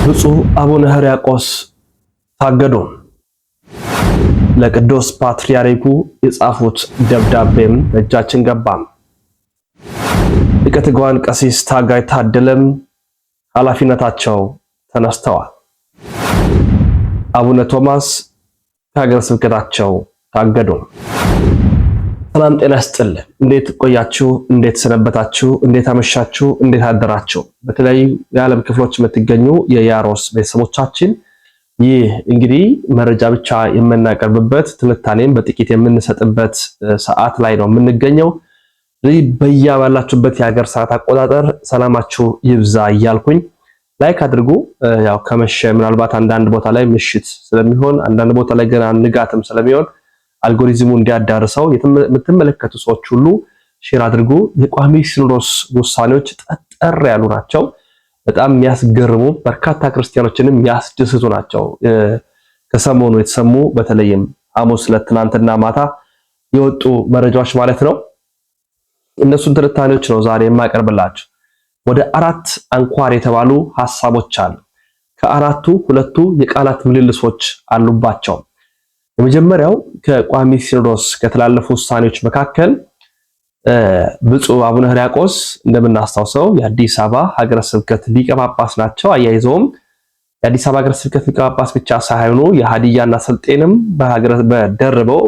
ብፁዕ አቡነ ሕርያቆስ ታገዱ። ለቅዱስ ፓትርያርኩ የጻፉት ደብዳቤም እጃችን ገባ። ሊቀ ትጉሃን ቀሲስ ታጋይ ታደለም ኃላፊነታቸው ተነስተዋል። አቡነ ቶማስ ከሀገረ ስብከታቸው ታገዱ። ሰላም ጤና ይስጥልን። እንዴት ቆያችሁ? እንዴት ሰነበታችሁ? እንዴት አመሻችሁ? እንዴት አደራችሁ? በተለያዩ የዓለም ክፍሎች የምትገኙ የያሮስ ቤተሰቦቻችን ይህ እንግዲህ መረጃ ብቻ የምናቀርብበት ትንታኔም በጥቂት የምንሰጥበት ሰዓት ላይ ነው የምንገኘው። በያባላችሁበት የሀገር ሰዓት አቆጣጠር ሰላማችሁ ይብዛ እያልኩኝ ላይክ አድርጉ። ያው ከመሸ ምናልባት አንዳንድ ቦታ ላይ ምሽት ስለሚሆን አንዳንድ ቦታ ላይ ገና ንጋትም ስለሚሆን አልጎሪዝሙ እንዲያዳርሰው የምትመለከቱ ሰዎች ሁሉ ሼር አድርጉ። የቋሚ ሲኖዶስ ውሳኔዎች ጠጠር ያሉ ናቸው። በጣም የሚያስገርሙ በርካታ ክርስቲያኖችንም የሚያስደስቱ ናቸው። ከሰሞኑ የተሰሙ በተለይም ሐሙስ ዕለት ትናንትና ማታ የወጡ መረጃዎች ማለት ነው። እነሱን ትንታኔዎች ነው ዛሬ የማቀርብላችሁ። ወደ 4 አንኳር የተባሉ ሐሳቦች አሉ። ከአራቱ ሁለቱ የቃላት ምልልሶች አሉባቸው። የመጀመሪያው ከቋሚ ሲኖዶስ ከተላለፉ ውሳኔዎች መካከል ብፁዕ አቡነ ሕርያቆስ እንደምናስታውሰው የአዲስ አበባ ሀገረ ስብከት ሊቀ ጳጳስ ናቸው። አያይዘውም የአዲስ አበባ ሀገረ ስብከት ሊቀ ጳጳስ ብቻ ሳይሆኑ የሀዲያና ስልጤንም በደርበው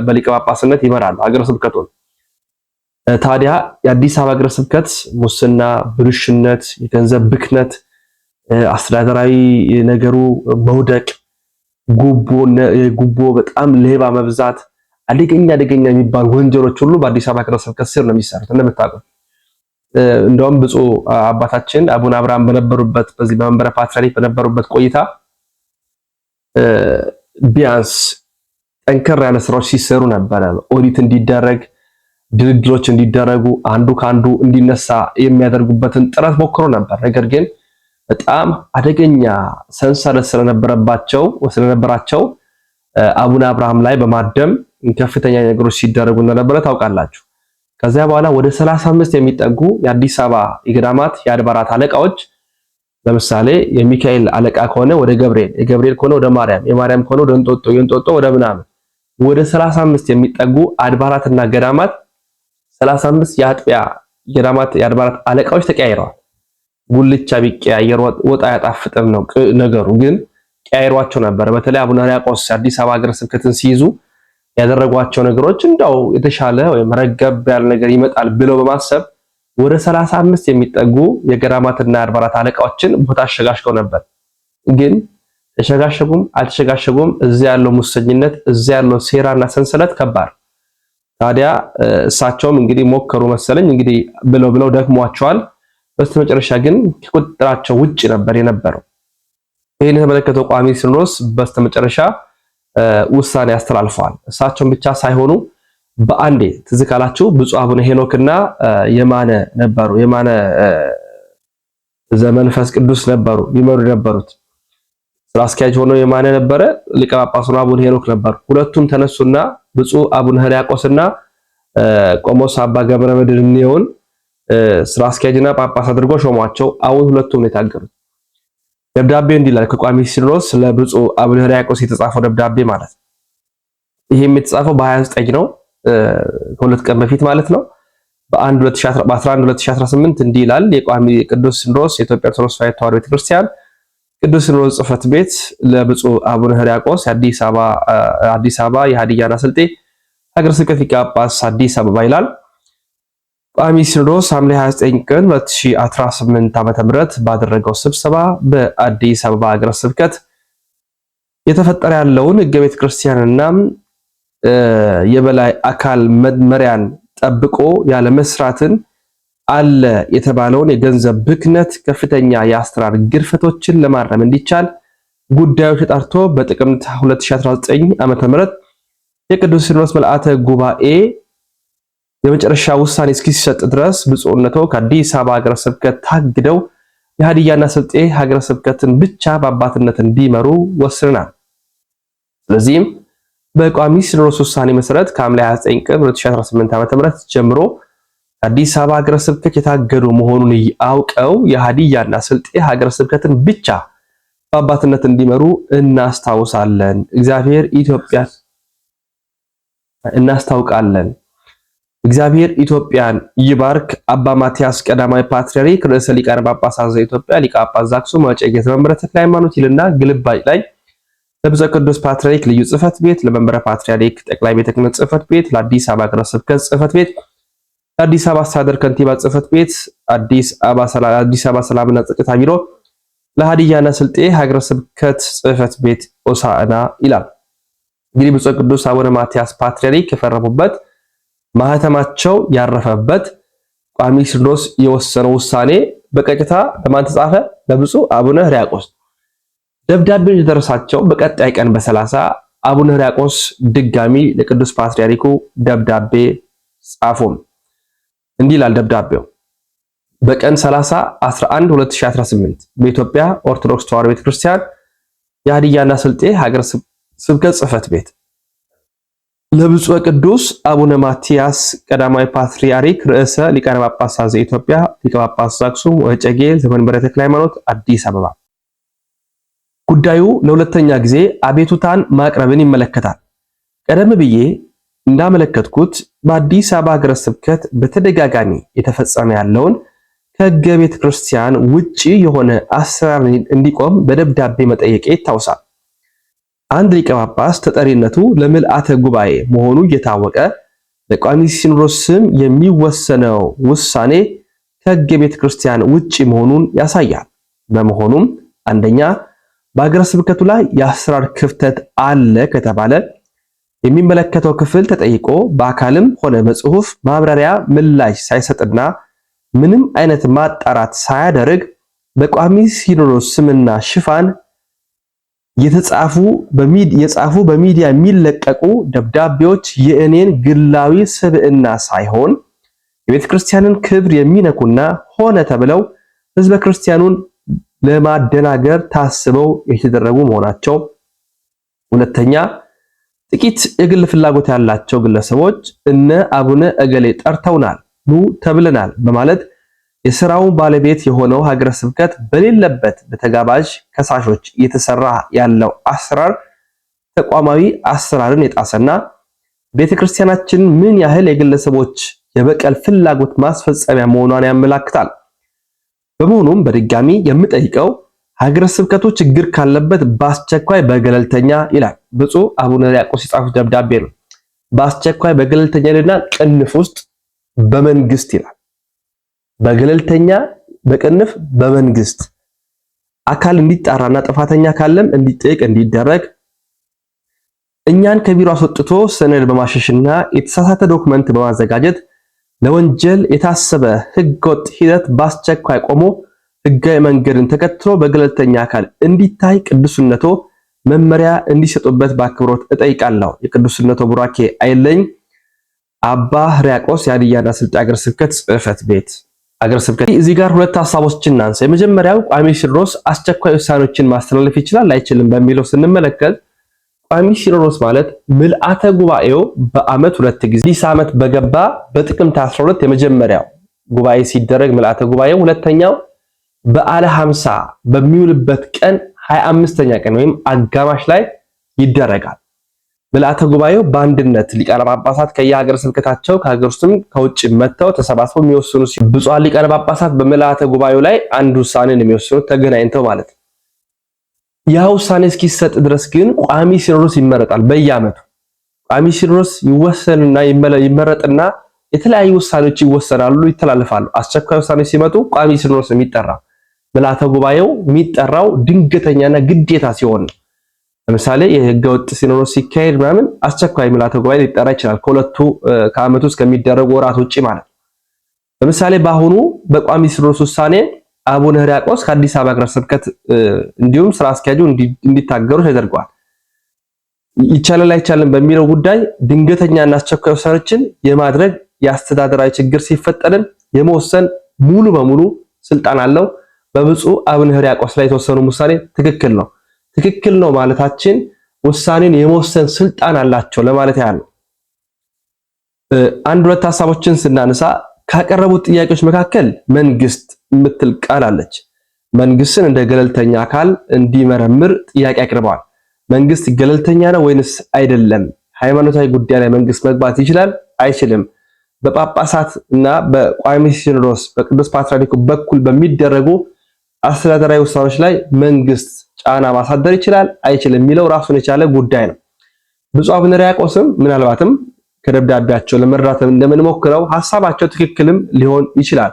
በሊቀ ጳጳስነት ይመራሉ ሀገረ ስብከቱን። ታዲያ የአዲስ አበባ ሀገረ ስብከት ሙስና፣ ብልሽነት፣ የገንዘብ ብክነት፣ አስተዳደራዊ ነገሩ መውደቅ፣ ጉቦ በጣም ሌባ መብዛት፣ አደገኛ የሚባሉ ወንጀሎች ሁሉ በአዲስ አበባ ሀገረ ስብከት ስር ነው የሚሰሩት እንደምታውቁት። እንደውም ብፁዕ አባታችን አቡነ አብርሃም በነበሩበት በዚህ በመንበረ ፓትርያርክ በነበሩበት ቆይታ ቢያንስ ጠንከር ያለ ስራዎች ሲሰሩ ነበረ። ኦዲት እንዲደረግ፣ ድርድሮች እንዲደረጉ፣ አንዱ ካንዱ እንዲነሳ የሚያደርጉበትን ጥረት ሞክሮ ነበር። ነገር ግን በጣም አደገኛ ሰንሰለት ስለነበራቸው አቡነ አብርሃም ላይ በማደም ከፍተኛ ነገሮች ሲደረጉ እንደነበረ ታውቃላችሁ። ከዚያ በኋላ ወደ 35 የሚጠጉ የአዲስ አበባ የገዳማት የአድባራት አለቃዎች ለምሳሌ የሚካኤል አለቃ ከሆነ ወደ ገብርኤል፣ የገብርኤል ከሆነ ወደ ማርያም፣ የማርያም ከሆነ ወደ እንጦጦ፣ የእንጦጦ ወደ ምናምን ወደ 35 የሚጠጉ አድባራትና ገዳማት 35 የአጥቢያ ገዳማት የአድባራት አለቃዎች ተቀያይረዋል። ጉልቻ ቢቀያየር ወጣ ያጣፍጥም ነው ነገሩ። ግን ቀያይሯቸው ነበር። በተለይ አቡነ ሕርያቆስ አዲስ አበባ ሀገረ ስብከትን ሲይዙ ያደረጓቸው ነገሮች እንዳው የተሻለ ወይም ረገብ ያለ ነገር ይመጣል ብለው በማሰብ ወደ 35 የሚጠጉ የገዳማትና የአድባራት አለቃዎችን ቦታ አሸጋሽገው ነበር። ግን ተሸጋሸጉም አልተሸጋሸጉም እዚያ ያለው ሙሰኝነት፣ እዚያ ያለው ሴራና ሰንሰለት ከባድ። ታዲያ እሳቸውም እንግዲህ ሞከሩ መሰለኝ እንግዲህ ብለው ደክሟቸዋል። በስተመጨረሻ ግን ከቁጥጥራቸው ውጭ ነበር የነበረው። ይህን የተመለከተው ቋሚ ሲኖዶስ በስተመጨረሻ ውሳኔ አስተላልፈዋል። እሳቸውን ብቻ ሳይሆኑ በአንዴ ትዝ ካላችሁ ብፁዕ አቡነ ሄኖክና የማነ ነበሩ። የማነ ዘመንፈስ ቅዱስ ነበሩ ይመሩ የነበሩት። ስራ አስኪያጅ ሆነው የማነ ነበረ፣ ሊቀ ጳጳስ ሆነው አቡነ ሄኖክ ነበሩ። ሁለቱም ተነሱና ብፁዕ አቡነ ሕርያቆስና ቆሞስ አባ ገብረ መድኅን ስራ አስኪያጅና ጳጳስ አድርጎ ሾሟቸው። አሁን ሁለቱም ነው የታገዱት። ደብዳቤው እንዲላል ከቋሚ ሲኖዶስ ለብፁዕ አቡነ ሕርያቆስ የተጻፈው ደብዳቤ ማለት ነው። ይሄም የተጻፈው በ29 ነው፣ ከሁለት ቀን በፊት ማለት ነው። በ11/2018 እንዲህ ይላል። የቋሚ ቅዱስ ሲኖዶስ የኢትዮጵያ ኦርቶዶክስ ተዋሕዶ ቤተክርስቲያን ቅዱስ ሲኖዶስ ጽሕፈት ቤት ለብፁዕ አቡነ ሕርያቆስ የአዲስ አበባ የሀዲያና ስልጤ ሀገረ ስብከት ሊቀ ጳጳስ አዲስ አበባ ይላል። ቋሚ ሲኖዶስ ሐምሌ 29 ቀን 2018 ዓ.ም ባደረገው ስብሰባ በአዲስ አበባ ሀገረ ስብከት የተፈጠረ ያለውን ሕገ ቤተ ክርስቲያንና የበላይ አካል መመሪያን ጠብቆ ያለ መስራትን አለ የተባለውን የገንዘብ ብክነት፣ ከፍተኛ የአሰራር ግድፈቶችን ለማረም እንዲቻል ጉዳዩ ተጣርቶ በጥቅምት 2019 ዓ.ም የቅዱስ ሲኖዶስ ምልዓተ ጉባኤ የመጨረሻ ውሳኔ እስኪሰጥ ድረስ ብፁዕነቶ ከአዲስ አበባ ሀገረ ስብከት ታግደው የሀዲያና ስልጤ ሀገረ ስብከትን ብቻ በአባትነት እንዲመሩ ወስነናል። ስለዚህም በቋሚ ሲኖዶስ ውሳኔ መሰረት ከሐምሌ 29 ቀን 2018 ዓ.ም ጀምሮ አዲስ አበባ ሀገረ ስብከት የታገዱ መሆኑን አውቀው የሀዲያና ስልጤ ሀገረ ስብከትን ብቻ በአባትነት እንዲመሩ እናስታውሳለን። እግዚአብሔር ኢትዮጵያን እናስታውቃለን። እግዚአብሔር ኢትዮጵያን ይባርክ። አባ ማቲያስ ቀዳማዊ ፓትርያርክ ርዕሰ ሊቃነ ጳጳሳት ዘኢትዮጵያ ሊቀ ጳጳስ ዘአክሱም ወዕጨጌ ዘመንበረ ተክለ ሃይማኖት ይልና ግልባጭ ላይ ለብፁዕ ቅዱስ ፓትርያርክ ልዩ ጽሕፈት ቤት፣ ለመንበረ ፓትርያርክ ጠቅላይ ቤተ ክህነት ጽሕፈት ቤት፣ ለአዲስ አበባ ሀገረ ስብከት ጽሕፈት ቤት፣ ለአዲስ አበባ አስተዳደር ከንቲባ ጽሕፈት ቤት፣ አዲስ አበባ ሰላምና ጸጥታ ቢሮ፣ ለሀዲያና ስልጤ ሀገረ ስብከት ጽሕፈት ቤት ሆሳዕና ይላል። እንግዲህ ብፁዕ ቅዱስ አቡነ ማቲያስ ፓትርያርክ የፈረሙበት ማህተማቸው ያረፈበት ቋሚ ሲኖዶስ የወሰነው ውሳኔ በቀጥታ ለማን ተጻፈ? ለብፁዕ አቡነ ሕርያቆስ። ደብዳቤው የደረሳቸው በቀጣይ ቀን በ30 አቡነ ሕርያቆስ ድጋሚ ለቅዱስ ፓትርያርኩ ደብዳቤ ጻፉም። እንዲህ ይላል ደብዳቤው። በቀን 30/11/2018 በኢትዮጵያ ኦርቶዶክስ ተዋሕዶ ቤተክርስቲያን የሀዲያና ስልጤ ሀገረ ስብከት ጽሕፈት ቤት ለብፁዕ ቅዱስ አቡነ ማቲያስ ቀዳማዊ ፓትርያርክ ርዕሰ ሊቃነ ጳጳሳት ዘኢትዮጵያ ሊቀ ጳጳስ ዘአክሱም ወዕጨጌ ዘመንበረ ተክለ ሃይማኖት አዲስ አበባ። ጉዳዩ ለሁለተኛ ጊዜ አቤቱታን ማቅረብን ይመለከታል። ቀደም ብዬ እንዳመለከትኩት በአዲስ አበባ ሀገረ ስብከት በተደጋጋሚ የተፈጸመ ያለውን ከሕገ ቤተ ክርስቲያን ውጪ የሆነ አሰራር እንዲቆም በደብዳቤ መጠየቄ ይታወሳል። አንድ ሊቀ ጳጳስ ተጠሪነቱ ለምልአተ ጉባኤ መሆኑ እየታወቀ በቋሚ ሲኖዶስ ስም የሚወሰነው ውሳኔ ከሕገ ቤተ ክርስቲያን ውጪ መሆኑን ያሳያል። በመሆኑም አንደኛ በሀገረ ስብከቱ ላይ የአሰራር ክፍተት አለ ከተባለ የሚመለከተው ክፍል ተጠይቆ በአካልም ሆነ በጽሁፍ ማብራሪያ ምላሽ ሳይሰጥና ምንም አይነት ማጣራት ሳያደርግ በቋሚ ሲኖዶስ ስምና ሽፋን የጻፉ በሚዲያ የሚለቀቁ ደብዳቤዎች የእኔን ግላዊ ስብዕና ሳይሆን የቤተ ክርስቲያንን ክብር የሚነኩና ሆነ ተብለው ሕዝበ ክርስቲያኑን ለማደናገር ታስበው የተደረጉ መሆናቸው። ሁለተኛ ጥቂት የግል ፍላጎት ያላቸው ግለሰቦች እነ አቡነ እገሌ ጠርተውናል፣ ኑ ተብለናል በማለት የሥራው ባለቤት የሆነው ሀገረ ስብከት በሌለበት በተጋባዥ ከሳሾች እየተሰራ ያለው አሰራር ተቋማዊ አሰራርን የጣሰና ቤተክርስቲያናችን ምን ያህል የግለሰቦች የበቀል ፍላጎት ማስፈጸሚያ መሆኗን ያመለክታል። በመሆኑም በድጋሚ የምጠይቀው ሀገረ ስብከቱ ችግር ካለበት በአስቸኳይ በገለልተኛ ይላል ብፁዕ አቡነ ሕርያቆስ የጻፉት ደብዳቤ ነው። በአስቸኳይ በገለልተኛ ይልና ቅንፍ ውስጥ በመንግስት ይላል። በገለልተኛ በቅንፍ በመንግስት አካል እንዲጣራና ጥፋተኛ ካለም እንዲጠይቅ እንዲደረግ እኛን ከቢሮ አስወጥቶ ሰነድ በማሸሽና የተሳሳተ ዶክመንት በማዘጋጀት ለወንጀል የታሰበ ህገወጥ ሂደት በአስቸኳይ ቆሞ ህጋዊ መንገድን ተከትሎ በገለልተኛ አካል እንዲታይ ቅዱስነቶ መመሪያ እንዲሰጡበት በአክብሮት እጠይቃለሁ። የቅዱስነቶ ቡራኬ አይለኝ። አባ ሕርያቆስ የሀዲያና ስልጤ ሀገረ ስብከት ጽሕፈት ቤት ሀገረ ስብከት። እዚህ ጋር ሁለት ሀሳቦችን እናንሳ። የመጀመሪያው ቋሚ ሲኖዶስ አስቸኳይ ውሳኔዎችን ማስተላለፍ ይችላል አይችልም በሚለው ስንመለከት ቋሚ ሲኖዶስ ማለት ምልአተ ጉባኤው በአመት ሁለት ጊዜ አዲስ ዓመት በገባ በጥቅምት 12 የመጀመሪያው ጉባኤ ሲደረግ ምልአተ ጉባኤው፣ ሁለተኛው በዓለ 50 በሚውልበት ቀን 25ኛ ቀን ወይም አጋማሽ ላይ ይደረጋል። ምልአተ ጉባኤው በአንድነት ሊቃነ ጳጳሳት ከየሀገረ ስብከታቸው ከሀገር ውስጥም ከውጭ መጥተው ተሰባስበው የሚወስኑ ሲሆን ብፁዓን ሊቃነ ጳጳሳት በምልአተ ጉባኤው ላይ አንድ ውሳኔን የሚወስኑት ተገናኝተው ማለት ነው። ያ ውሳኔ እስኪሰጥ ድረስ ግን ቋሚ ሲኖዶስ ይመረጣል። በየዓመቱ ቋሚ ሲኖዶስ ይወሰንና ይመረጥና የተለያዩ ውሳኔዎች ይወሰናሉ፣ ይተላለፋሉ። አስቸኳይ ውሳኔዎች ሲመጡ ቋሚ ሲኖዶስ የሚጠራው ምልአተ ጉባኤው የሚጠራው ድንገተኛና ግዴታ ሲሆን ነው። ለምሳሌ የሕገ ወጥ ሲኖዶስ ሲካሄድ ምናምን አስቸኳይ ምልአተ ጉባኤ ሊጠራ ይችላል፣ ከዓመቱ ውስጥ ከሚደረጉ ወራት ውጪ ማለት። ለምሳሌ በአሁኑ በቋሚ ሲኖዶስ ውሳኔ አቡነ ሕርያቆስ ከአዲስ አበባ ሀገረ ስብከት እንዲሁም ስራ አስኪያጁ እንዲታገሩ ተደርጓል። ይቻላል አይቻልም በሚለው ጉዳይ ድንገተኛና አስቸኳይ ውሳኔዎችን የማድረግ የአስተዳደራዊ ችግር ሲፈጠርም የመወሰን ሙሉ በሙሉ ስልጣን አለው። በብፁዕ አቡነ ሕርያቆስ ላይ የተወሰኑ ውሳኔ ትክክል ነው። ትክክል ነው ማለታችን ውሳኔን የመወሰን ስልጣን አላቸው ለማለት ያህል ነው። አንድ ሁለት ሐሳቦችን ስናነሳ ካቀረቡት ጥያቄዎች መካከል መንግስት የምትል ቃል አለች። መንግስትን እንደ ገለልተኛ አካል እንዲመረምር ጥያቄ አቅርበዋል። መንግስት ገለልተኛ ነው ወይንስ አይደለም? ሃይማኖታዊ ጉዳይ ላይ መንግስት መግባት ይችላል አይችልም? በጳጳሳት እና በቋሚ ሲኖዶስ በቅዱስ ፓትርያርኩ በኩል በሚደረጉ አስተዳደራዊ ውሳኔዎች ላይ መንግስት ጫና ማሳደር ይችላል አይችልም የሚለው ራሱን የቻለ ጉዳይ ነው። ብፁዕ አቡነ ሕርያቆስም ምናልባትም ከደብዳቤያቸው ለመረዳት እንደምንሞክረው ሐሳባቸው ትክክልም ሊሆን ይችላል፣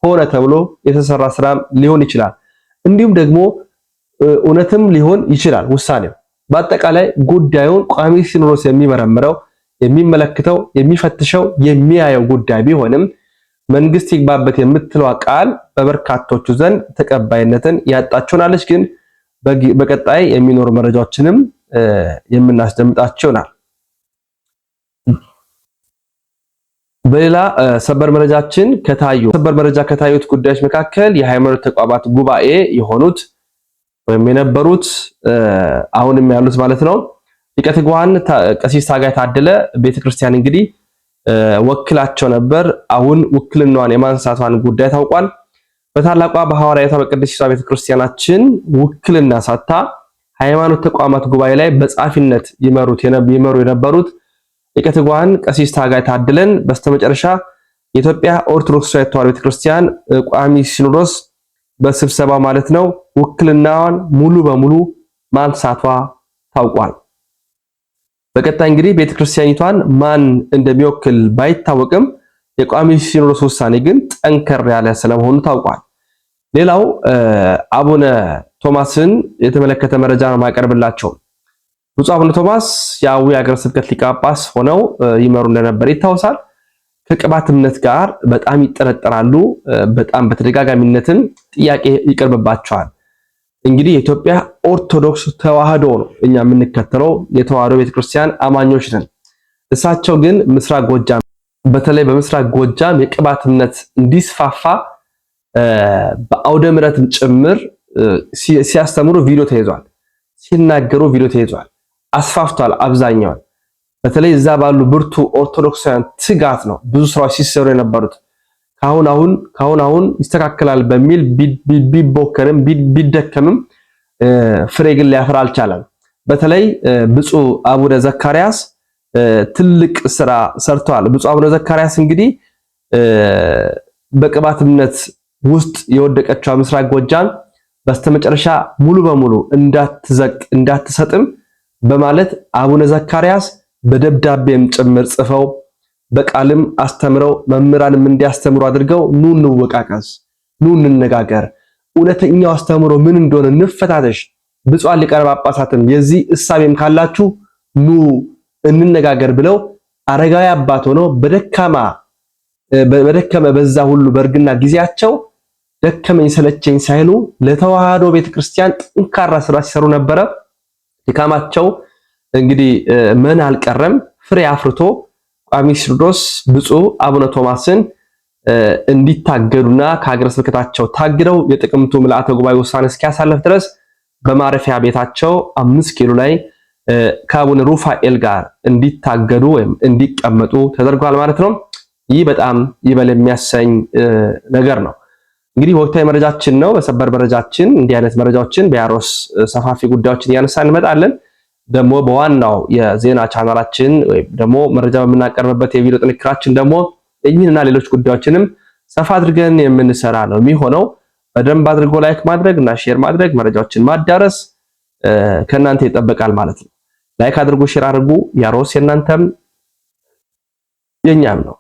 ሆነ ተብሎ የተሰራ ስራም ሊሆን ይችላል፣ እንዲሁም ደግሞ እውነትም ሊሆን ይችላል ውሳኔው። በአጠቃላይ ጉዳዩን ቋሚ ሲኖዶስ የሚመረምረው የሚመለከተው የሚፈትሸው የሚያየው ጉዳይ ቢሆንም መንግስት ይግባበት የምትለው ቃል በበርካቶቹ ዘንድ ተቀባይነትን ያጣችውናለች። ግን በቀጣይ የሚኖሩ መረጃዎችንም የምናስደምጣቸው ይሆናል። በሌላ ሰበር መረጃ ከታዩት ጉዳዮች መካከል የሃይማኖት ተቋማት ጉባኤ የሆኑት ወይም የነበሩት አሁንም ያሉት ማለት ነው ሊቀ ትጉሃን ቀሲስ ታጋይ ታደለ ቤተክርስቲያን እንግዲህ ወክላቸው ነበር። አሁን ውክልናዋን የማንሳቷን ጉዳይ ታውቋል። በታላቋ በሐዋርያዊቷ በቅድስት ቤተክርስቲያናችን ውክልና ሳታ ሃይማኖት ተቋማት ጉባኤ ላይ በጻፊነት ይመሩ የነበሩት ሊቀ ትጉሃን ቀሲስ ታጋይ ታደለን በስተመጨረሻ የኢትዮጵያ ኦርቶዶክስ ተዋሕዶ ቤተክርስቲያን ቋሚ ሲኖዶስ በስብሰባው ማለት ነው ውክልናዋን ሙሉ በሙሉ ማንሳቷ ታውቋል። በቀጣይ እንግዲህ ቤተክርስቲያኒቷን ማን እንደሚወክል ባይታወቅም የቋሚ ሲኖዶስ ውሳኔ ግን ጠንከር ያለ ስለመሆኑ ታውቋል። ሌላው አቡነ ቶማስን የተመለከተ መረጃ ነው ማቀርብላቸው። ብፁዕ አቡነ ቶማስ የአዊ ሀገረ ስብከት ሊቀ ጳጳስ ሆነው ይመሩ እንደነበር ይታወሳል። ከቅባት እምነት ጋር በጣም ይጠረጠራሉ። በጣም በተደጋጋሚነትም ጥያቄ ይቀርብባቸዋል። እንግዲህ የኢትዮጵያ ኦርቶዶክስ ተዋህዶ ነው እኛ የምንከተለው የተዋህዶ ቤተክርስቲያን አማኞች ነን። እሳቸው ግን ምስራቅ ጎጃም በተለይ በምስራቅ ጎጃም የቅባት እምነት እንዲስፋፋ በአውደ ምሕረትም ጭምር ሲያስተምሩ ቪዲዮ ተይዟል፣ ሲናገሩ ቪዲዮ ተይዟል። አስፋፍቷል። አብዛኛውን በተለይ እዛ ባሉ ብርቱ ኦርቶዶክሳውያን ትጋት ነው ብዙ ስራዎች ሲሰሩ የነበሩት። ካሁን አሁን ይስተካከላል በሚል ቢቦከርም ቢደከምም ፍሬ ግን ሊያፈራ አልቻለም። በተለይ ብፁዕ አቡነ ዘካርያስ ትልቅ ስራ ሰርተዋል። ብፁዕ አቡነ ዘካርያስ እንግዲህ በቅባት እምነት ውስጥ የወደቀችው ምስራቅ ጎጃም በስተመጨረሻ ሙሉ በሙሉ እንዳትሰጥም በማለት አቡነ ዘካርያስ በደብዳቤም ጭምር ጽፈው በቃልም አስተምረው መምህራንም እንዲያስተምሩ አድርገው ኑ እንወቃቀስ፣ ኑ እንነጋገር፣ እውነተኛው አስተምሮ ምን እንደሆነ እንፈታተሽ፣ ብፁዓን ሊቃነ ጳጳሳትም የዚህ እሳቤም ካላችሁ ኑ እንነጋገር ብለው አረጋዊ አባት ሆነው በደከመ በዛ ሁሉ በእርግና ጊዜያቸው ደከመኝ ሰለቸኝ ሳይሉ ለተዋህዶ ቤተክርስቲያን ጠንካራ ስራ ሲሰሩ ነበረ። ድካማቸው እንግዲህ ምን አልቀረም ፍሬ አፍርቶ ቋሚ ሲኖዶስ ብፁዕ አቡነ ቶማስን እንዲታገዱና ከሀገረ ስብከታቸው ታግደው የጥቅምቱ ምልአተ ጉባኤ ውሳኔ እስኪያሳልፍ ድረስ በማረፊያ ቤታቸው 5 ኪሎ ላይ ከአቡነ ሩፋኤል ጋር እንዲታገዱ ወይም እንዲቀመጡ ተደርጓል ማለት ነው። ይህ በጣም ይበል የሚያሰኝ ነገር ነው። እንግዲህ ወቅታዊ መረጃችን ነው። በሰበር መረጃችን እንዲህ አይነት መረጃዎችን በያሮስ ሰፋፊ ጉዳዮችን እያነሳን እንመጣለን። ደግሞ በዋናው የዜና ቻናላችን ወይም ደግሞ መረጃ በምናቀርብበት የቪዲዮ ጥንክራችን ደግሞ እኚህንና ሌሎች ጉዳዮችንም ሰፋ አድርገን የምንሰራ ነው የሚሆነው። በደንብ አድርጎ ላይክ ማድረግ እና ሼር ማድረግ መረጃዎችን ማዳረስ ከእናንተ ይጠበቃል ማለት ነው። ላይክ አድርጉ፣ ሼር አድርጉ። ያሮስ የእናንተም የኛም ነው።